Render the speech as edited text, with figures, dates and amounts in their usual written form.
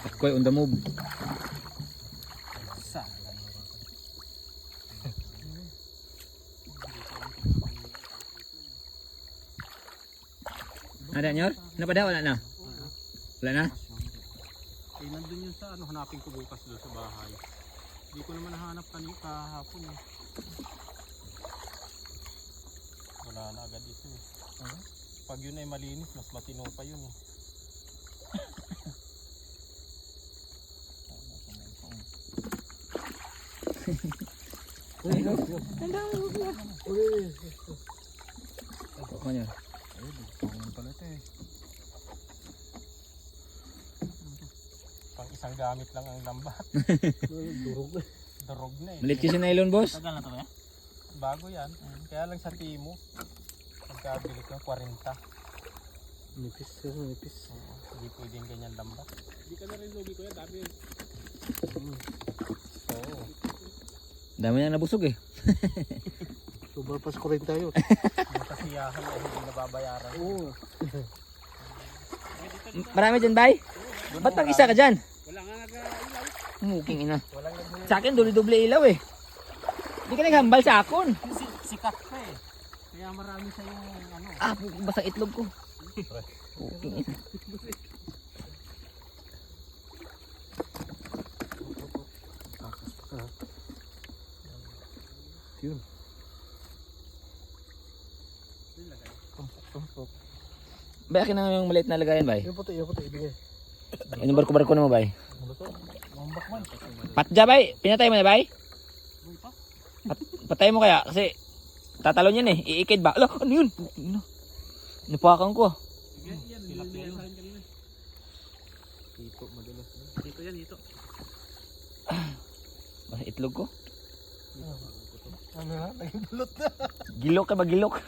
Ako'y on the move. Ada nyor? Ano pa daw? Wala na? Wala na? Eh, nandun yun sa ano, hanapin ko bukas doon sa bahay. Hindi ko naman nahanap kanina kahapon eh. Wala na agad dito eh. Pag yun ay malinis, mas matino pa yun eh. Ano nyor? Pang isang gamit lang ang lambat. Durog na eh. Malit kasi nylon boss. Tagal na to ba? Bago yan. Kaya lang sa Timo. Pagkabili ko 40. Nipis sir, nipis. Hindi pwedeng ganyan lambat. Hindi ka na rin lugi ko yan. Dami yun. Oo. Dami na nabusog eh. Sobra pas 40 tayo. Yung kasiyahan ay hindi nababayaran. Oo. Marami dyan bay? Ba't pag-isa ka dyan? Wala nga nag-ilaw. Muking ina. Walang nag-ilaw. Sa akin doble-doble ilaw eh. Hindi ka naghambal sa akon. Sikat pa eh. Kaya marami sa yung ano. Ah, basang itlog ko. Muking ina. Yun. Bay, akin na yung maliit na lagayan bay. Yung puti, ibigay. Yung barko-barko na mo bay. Mambak man. Patja bay, pinatay mo na bay? Patay mo kaya kasi tatalon yan eh, iikid ba? Ala, ano yun? Napakan ko. Dito madalas. Dito yan, dito. Itlog ko. Ano na? Naging bulot na. Gilok ka ba gilok?